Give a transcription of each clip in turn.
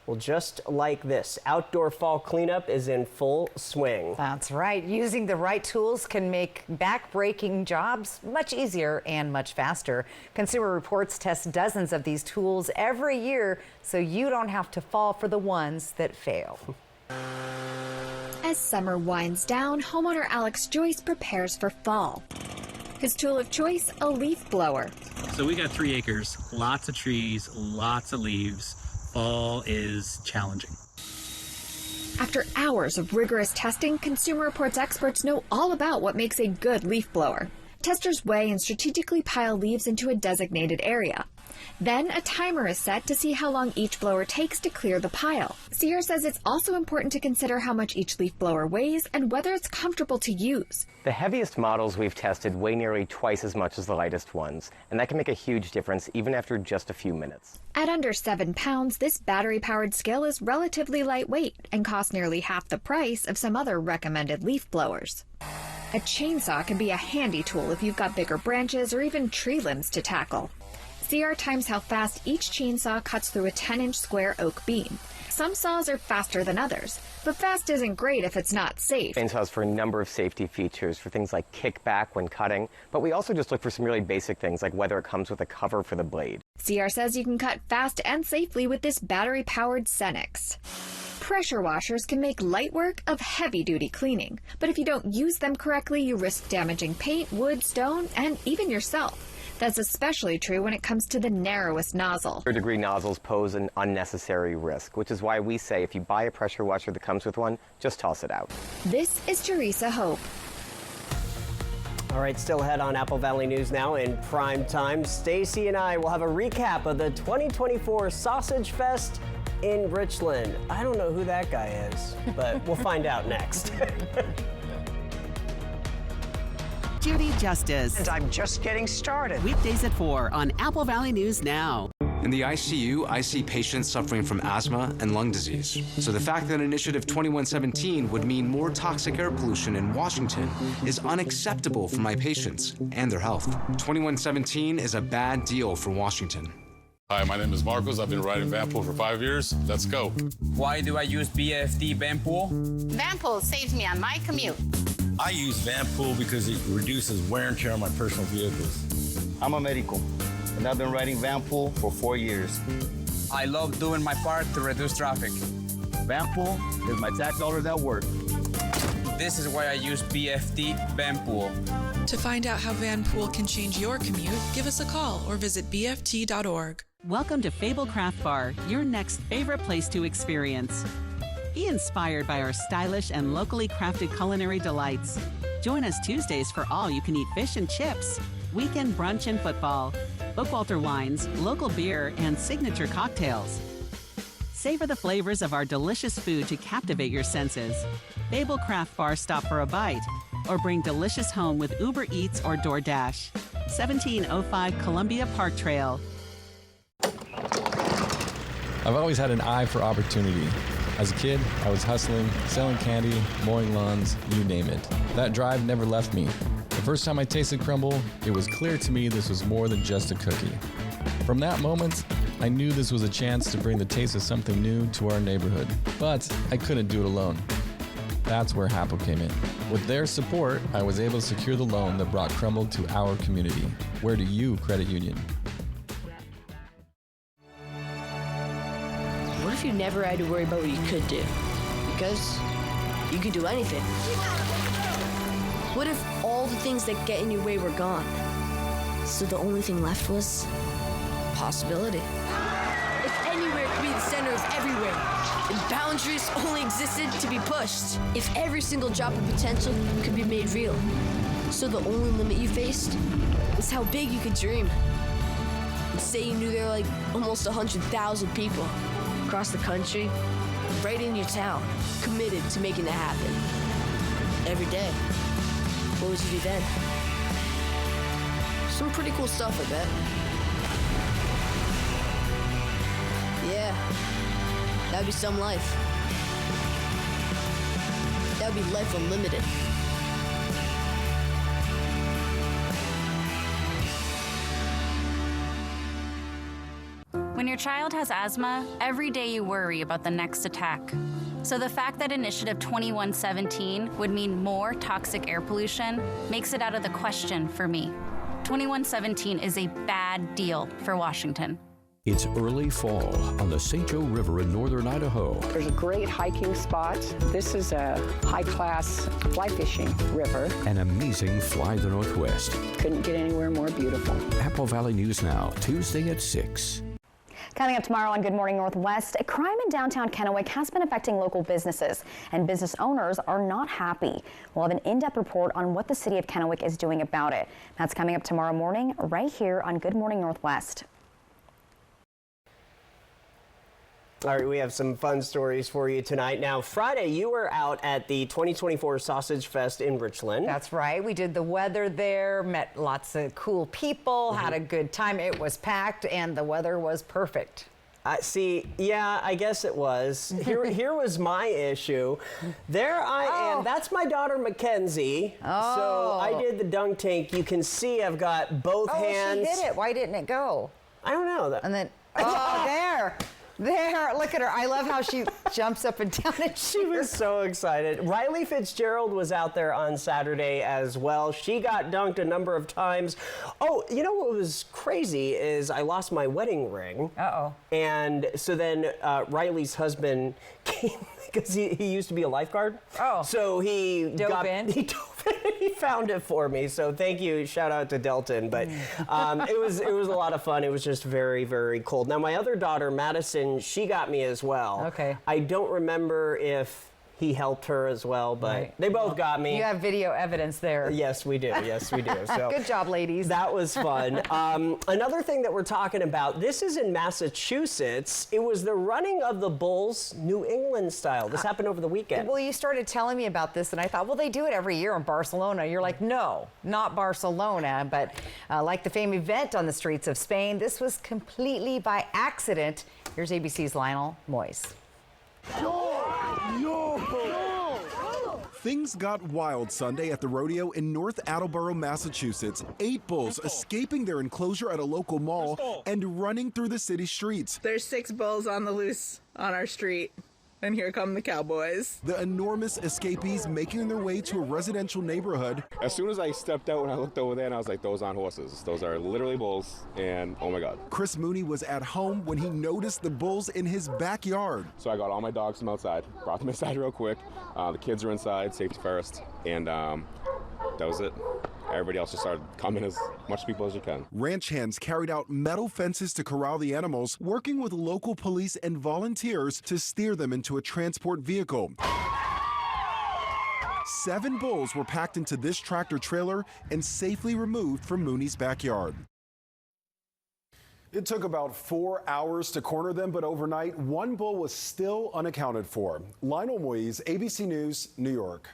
Well, just like this, outdoor fall cleanup is in full swing. That's right. Using the right tools can make back-breaking jobs much easier and much faster. Consumer Reports tests dozens of these tools every year so you don't have to fall for the ones that fail. As summer winds down, homeowner Alex Joyce prepares for fall. His tool of choice, a leaf blower. So we got 3 acres, lots of trees, lots of leaves. Fall is challenging. After hours of rigorous testing, Consumer Reports experts know all about what makes a good leaf blower. Testers weigh and strategically pile leaves into a designated area. Then a timer is set to see how long each blower takes to clear the pile. Sierra says it's also important to consider how much each leaf blower weighs and whether it's comfortable to use. The heaviest models we've tested weigh nearly twice as much as the lightest ones, and that can make a huge difference even after just a few minutes. At under 7 pounds, this battery-powered skill is relatively lightweight and costs nearly half the price of some other recommended leaf blowers. A chainsaw can be a handy tool if you've got bigger branches or even tree limbs to tackle. CR times how fast each chainsaw cuts through a 10-inch square oak beam. Some saws are faster than others, but fast isn't great if it's not safe. Chainsaws for a number of safety features for things like kickback when cutting, but we also just look for some really basic things like whether it comes with a cover for the blade. CR says you can cut fast and safely with this battery-powered Cenex. Pressure washers can make light work of heavy-duty cleaning, but if you don't use them correctly, you risk damaging paint, wood, stone, and even yourself. That's especially true when it comes to the narrowest nozzle. Third-degree nozzles pose an unnecessary risk, which is why we say if you buy a pressure washer that comes with one, just toss it out. This is Teresa Hope. All right, still ahead on Apple Valley News now in prime time. Stacy and I will have a recap of the 2024 Sausage Fest in Richland. I don't know who that guy is, but we'll find out next. Judy Justice. And I'm just getting started. Weekdays at 4 on Apple Valley News Now. In the ICU, I see patients suffering from asthma and lung disease. So the fact that Initiative 2117 would mean more toxic air pollution in Washington is unacceptable for my patients and their health. 2117 is a bad deal for Washington. Hi, my name is Marcos. I've been riding Vanpool for 5 years. Let's go. Why do I use BFD Vanpool? Vanpool saves me on my commute. I use Vanpool because it reduces wear and tear on my personal vehicles. I'm a medical, and I've been riding Vanpool for 4 years. I love doing my part to reduce traffic. Vanpool is my tax dollars at work. This is why I use BFD Vanpool. To find out how Vanpool can change your commute, give us a call or visit bft.org. Welcome to Fable Craft Bar, your next favorite place to experience. Be inspired by our stylish and locally crafted culinary delights. Join us Tuesdays for all-you-can-eat fish and chips, weekend brunch and football, Bookwalter wines, local beer, and signature cocktails. Savor the flavors of our delicious food to captivate your senses. Fable Craft Bar, stop for a bite, or bring delicious home with Uber Eats or DoorDash. 1705 Columbia Park Trail. I've always had an eye for opportunity. As a kid, I was hustling, selling candy, mowing lawns, you name it. That drive never left me. The first time I tasted crumble, it was clear to me this was more than just a cookie. From that moment, I knew this was a chance to bring the taste of something new to our neighborhood. But I couldn't do it alone. That's where Happel came in. With their support, I was able to secure the loan that brought Crumble to our community. Where do you credit union? What if you never had to worry about what you could do? Because you could do anything. What if all the things that get in your way were gone? So the only thing left was possibility. If anywhere could be the center of everywhere, and boundaries only existed to be pushed. If every single drop of potential could be made real. So the only limit you faced was how big you could dream. And say you knew there were like almost 100,000 people across the country, right in your town, committed to making that happen. Every day. What would you do then? Some pretty cool stuff, I bet. Yeah, that'd be some life. That'd be life unlimited. When your child has asthma, every day you worry about the next attack. So the fact that Initiative 2117 would mean more toxic air pollution makes it out of the question for me. 2117 is a bad deal for Washington. It's early fall on the St. Joe River in northern Idaho. There's a great hiking spot. This is a high-class fly fishing river. An amazing fly the Northwest. Couldn't get anywhere more beautiful. Apple Valley News Now, Tuesday at 6. Coming up tomorrow on Good Morning Northwest, crime in downtown Kennewick has been affecting local businesses, and business owners are not happy. We'll have an in-depth report on what the city of Kennewick is doing about it. That's coming up tomorrow morning right here on Good Morning Northwest. All right, we have some fun stories for you tonight. Now, Friday, you were out at the 2024 Sausage Fest in Richland. That's right. We did the weather there, met lots of cool people, had a good time. It was packed, and the weather was perfect. See, yeah, I guess it was. Here was my issue. There I am. That's my daughter, Mackenzie. Oh. So I did the dunk tank. You can see I've got both hands. She did it. Why didn't it go? I don't know. And then, there. There, look at her. I love how she jumps up and down. And she was so excited. Riley Fitzgerald was out there on Saturday as well. She got dunked a number of times. Oh, you know what was crazy is I lost my wedding ring. Uh-oh. And so then Riley's husband came because he used to be a lifeguard. Oh. So he dove in. He found it for me. So thank you. Shout out to Delton. But it was a lot of fun. It was just very, very cold. Now, my other daughter, Madison, she got me as well. Okay. I don't remember if he helped her as well, but they both got me. You have video evidence there. Yes, we do. Yes, we do. So good job, ladies. That was fun. Another thing that we're talking about, this is in Massachusetts. It was the running of the bulls New England style. This happened over the weekend. Well, you started telling me about this, and I thought, well, they do it every year in Barcelona. You're like, no, not Barcelona. But like the famous event on the streets of Spain, this was completely by accident. Here's ABC's Lionel Moyes. Things got wild Sunday at the rodeo in North Attleboro, Massachusetts. 8 bulls escaping their enclosure at a local mall and running through the city streets. There's 6 bulls on the loose on our street. And here come the cowboys. The enormous escapees making their way to a residential neighborhood. As soon as I stepped out and I looked over there and I was like, those aren't horses. Those are literally bulls, and oh my God. Chris Mooney was at home when he noticed the bulls in his backyard. So I got all my dogs from outside, brought them inside real quick. The kids are inside, safety first, and that was it. Everybody else just started coming, as much people as you can. Ranch hands carried out metal fences to corral the animals, working with local police and volunteers to steer them into a transport vehicle. 7 bulls were packed into this tractor trailer and safely removed from Mooney's backyard. It took about 4 hours to corner them, but overnight, 1 bull was still unaccounted for. Lionel Moyes, ABC News, New York.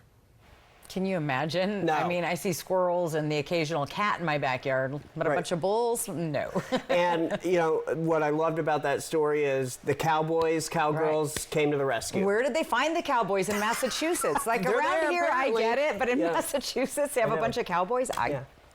Can you imagine? No. I mean, I see squirrels and the occasional cat in my backyard, but a bunch of bulls? No. And, you know, what I loved about that story is the cowgirls came to the rescue. Where did they find the cowboys in Massachusetts? Like around here, apparently. I get it, but in Massachusetts, they have a bunch of cowboys?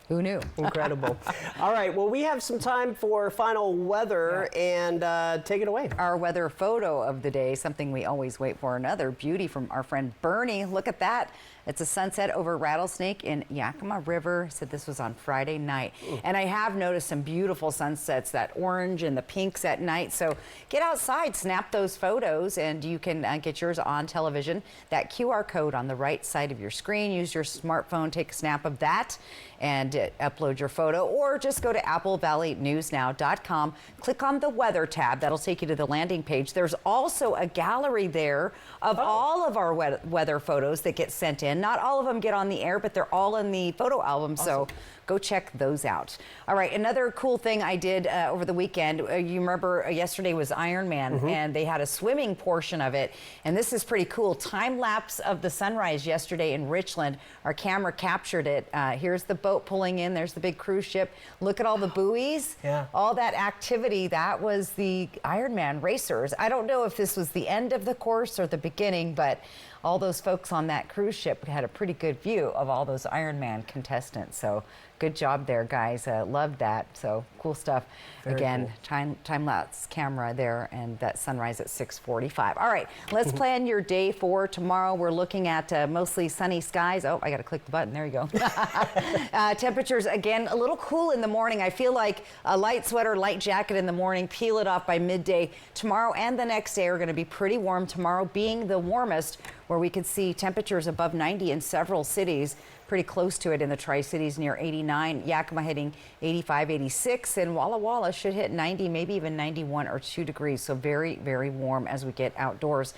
Who knew? Incredible. All right, well, we have some time for final weather, and take it away. Our weather photo of the day, something we always wait for, another beauty from our friend Bernie. Look at that. It's a sunset over Rattlesnake in Yakima River. Said this was on Friday night. And I have noticed some beautiful sunsets, that orange and the pinks at night. So get outside, snap those photos, and you can get yours on television. That QR code on the right side of your screen, use your smartphone, take a snap of that, and upload your photo, or just go to applevalleynewsnow.com, click on the weather tab. That'll take you to the landing page. There's also a gallery there of all of our weather photos that get sent in. Not all of them get on the air, but they're all in the photo album. Awesome. So go check those out. All right, another cool thing I did over the weekend, you remember yesterday was Ironman, and they had a swimming portion of it, and this is pretty cool. Time lapse of the sunrise yesterday in Richland. Our camera captured it. Here's the boat pulling in. There's the big cruise ship. Look at all the buoys. Yeah. All that activity, that was the Ironman racers. I don't know if this was the end of the course or the beginning, but all those folks on that cruise ship had a pretty good view of all those Ironman contestants. So Good job there, guys. Love that. So cool stuff. Very Again, cool. time-lapse camera there, and that sunrise at 6:45. All right, let's plan your day for tomorrow. We're looking at mostly sunny skies. Oh, I got to click the button. There you go. Temperatures, again, a little cool in the morning. I feel like a light sweater, light jacket in the morning, peel it off by midday. Tomorrow and the next day are going to be pretty warm. Tomorrow being the warmest, where we could see temperatures above 90 in several cities, pretty close to it in the Tri-Cities near 89, Yakima hitting 85, 86, and Walla Walla should hit 90, maybe even 91 or 2 degrees. So very, very warm as we get outdoors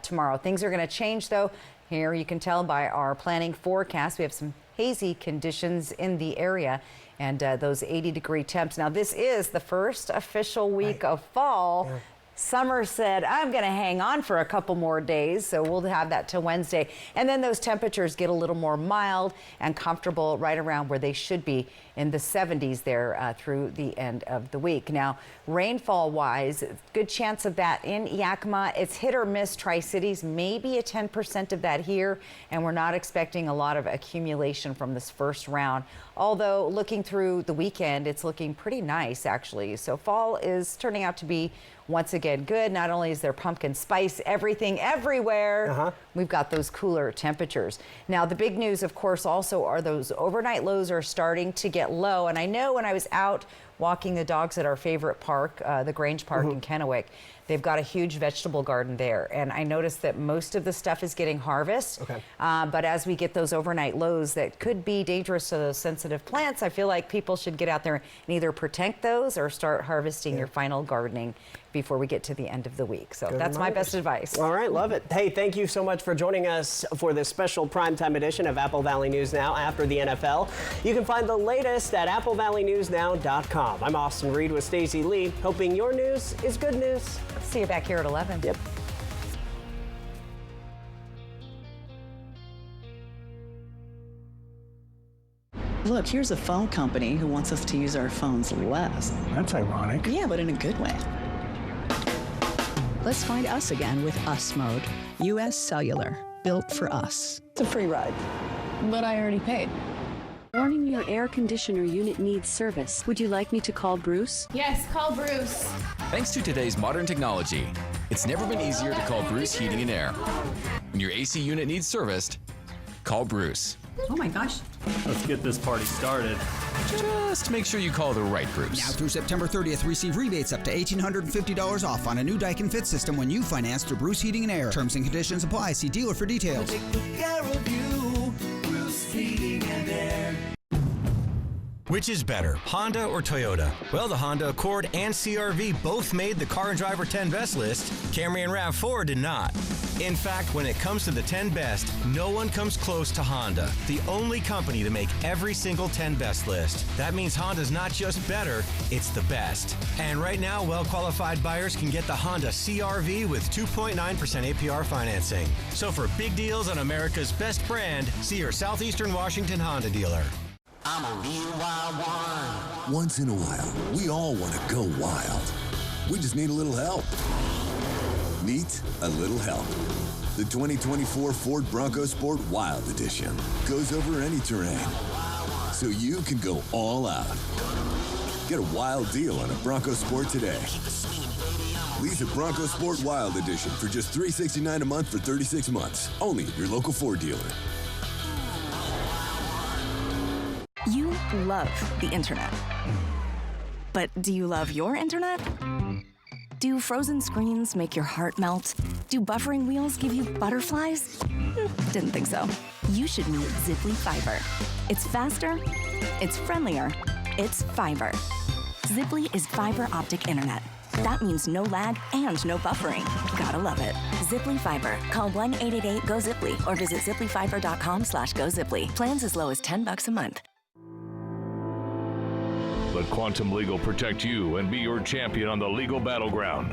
tomorrow. Things are going to change, though. Here you can tell by our planning forecast, we have some hazy conditions in the area and those 80-degree temps. Now, this is the first official week of fall. Yeah. Summer said, I'm going to hang on for a couple more days, so we'll have that till Wednesday. And then those temperatures get a little more mild and comfortable right around where they should be in the 70s there through the end of the week. Now, rainfall-wise, good chance of that in Yakima. It's hit or miss Tri-Cities, maybe a 10% of that here, and we're not expecting a lot of accumulation from this first round. Although, looking through the weekend, it's looking pretty nice, actually. So fall is turning out to be once again good. Not only is there pumpkin spice everything everywhere, we've got those cooler temperatures. Now, the big news, of course, also are those overnight lows are starting to get low. And I know when I was out walking the dogs at our favorite park, the Grange Park in Kennewick, they've got a huge vegetable garden there. And I noticed that most of the stuff is getting harvested. But as we get those overnight lows that could be dangerous to those sensitive plants, I feel like people should get out there and either protect those or start harvesting your final gardening before we get to the end of the week. So that's my best advice. All right, love it. Hey, thank you so much for joining us for this special primetime edition of Apple Valley News Now after the NFL. You can find the latest at applevalleynewsnow.com. I'm Austin Reed with Stacey Lee, hoping your news is good news. See you back here at 11. Yep. Look, here's a phone company who wants us to use our phones less. That's ironic. Yeah, but in a good way. Let's find us again with Us Mode. U.S. Cellular, built for us. It's a free ride. But I already paid. Warning, your air conditioner unit needs service. Would you like me to call Bruce? Yes, call Bruce. Thanks to today's modern technology, it's never been easier to call Bruce Heating and Air. When your AC unit needs serviced, call Bruce. Oh my gosh. Let's get this party started. Just make sure you call the right Bruce. Now through September 30th, receive rebates up to $1,850 off on a new Daikin Fit system when you finance through Bruce Heating and Air. Terms and conditions apply. See dealer for details. Take good care of you, Bruce Heating and Air. Which is better, Honda or Toyota? Well, the Honda Accord and CR-V both made the Car and Driver 10 Best list. Camry and RAV4 did not. In fact, when it comes to the 10 Best, no one comes close to Honda, the only company to make every single 10 Best list. That means Honda's not just better, it's the best. And right now, well-qualified buyers can get the Honda CR-V with 2.9% APR financing. So for big deals on America's best brand, see your Southeastern Washington Honda dealer. I'm a real wild one. Once in a while, we all want to go wild. We just need a little help. Meet a little help. The 2024 Ford Bronco Sport Wild Edition goes over any terrain, so you can go all out. Get a wild deal on a Bronco Sport today. Lease a Bronco Sport Wild Edition for just $369 a month for 36 months. Only at your local Ford dealer. You love the internet. But do you love your internet? Do frozen screens make your heart melt? Do buffering wheels give you butterflies? Didn't think so. You should meet Ziply Fiber. It's faster, it's friendlier, it's fiber. Ziply is fiber optic internet. That means no lag and no buffering. Gotta love it. Ziply Fiber. Call 1-888-GO-ZIPLY or visit ziplyfiber.com/GoZiply. Plans as low as $10 a month. Let Quantum Legal protect you and be your champion on the legal battleground.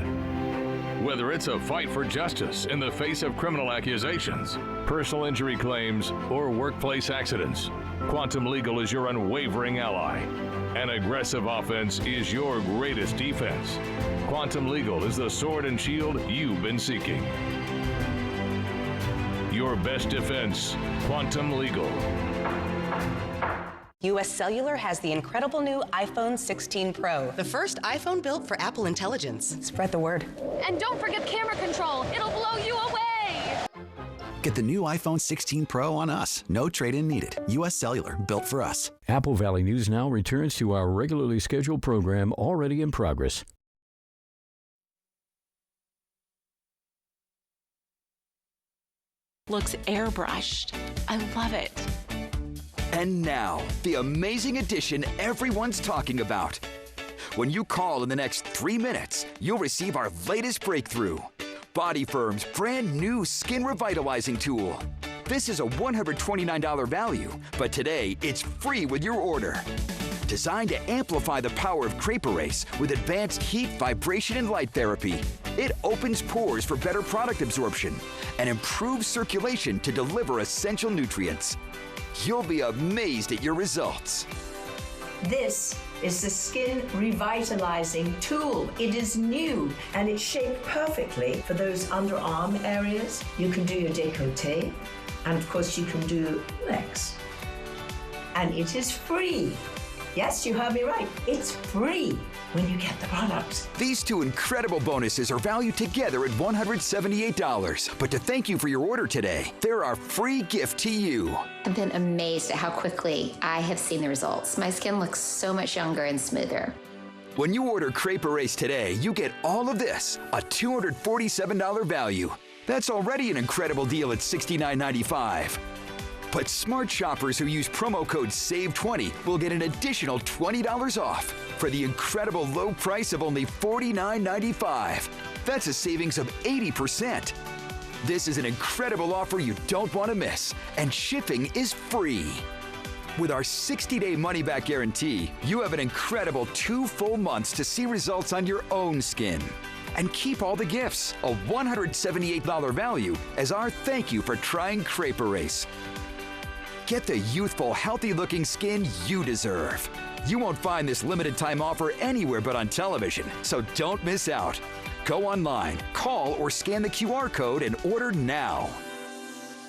Whether it's a fight for justice in the face of criminal accusations, personal injury claims, or workplace accidents, Quantum Legal is your unwavering ally. An aggressive offense is your greatest defense. Quantum Legal is the sword and shield you've been seeking. Your best defense, Quantum Legal. U.S. Cellular has the incredible new iPhone 16 Pro. The first iPhone built for Apple Intelligence. Spread the word. And don't forget camera control. It'll blow you away. Get the new iPhone 16 Pro on us. No trade-in needed. U.S. Cellular, built for us. Apple Valley News Now returns to our regularly scheduled program already in progress. Looks airbrushed. I love it. And now, the amazing addition everyone's talking about. When you call in the next 3 minutes, you'll receive our latest breakthrough, Body Firm's brand new skin revitalizing tool. This is a $129 value, but today it's free with your order. Designed to amplify the power of Crepe Erase with advanced heat, vibration, and light therapy, it opens pores for better product absorption and improves circulation to deliver essential nutrients. You'll be amazed at your results. This is the Skin Revitalizing Tool. It is new and it's shaped perfectly for those underarm areas. You can do your décolleté, and of course you can do legs. And it is free. Yes, you heard me right. It's free when you get the products. These two incredible bonuses are valued together at $178. But to thank you for your order today, they're our free gift to you. I've been amazed at how quickly I have seen the results. My skin looks so much younger and smoother. When you order Crepe Erase today, you get all of this, a $247 value. That's already an incredible deal at $69.95. But smart shoppers who use promo code SAVE20 will get an additional $20 off for the incredible low price of only $49.95. That's a savings of 80%. This is an incredible offer you don't want to miss, and shipping is free. With our 60-day money-back guarantee, you have an incredible 2 full months to see results on your own skin. And keep all the gifts, a $178 value, as our thank you for trying Crepe Erase. Get the youthful, healthy-looking skin you deserve. You won't find this limited-time offer anywhere but on television, so don't miss out. Go online, call, or scan the QR code and order now.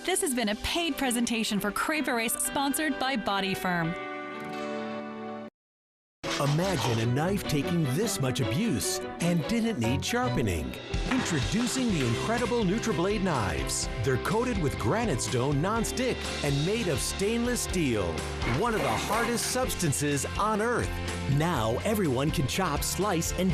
This has been a paid presentation for Crepe Erase, sponsored by Body Firm. Imagine a knife taking this much abuse and didn't need sharpening. Introducing the incredible NutriBlade knives. They're coated with granite stone non-stick and made of stainless steel, one of the hardest substances on earth. Now everyone can chop, slice, and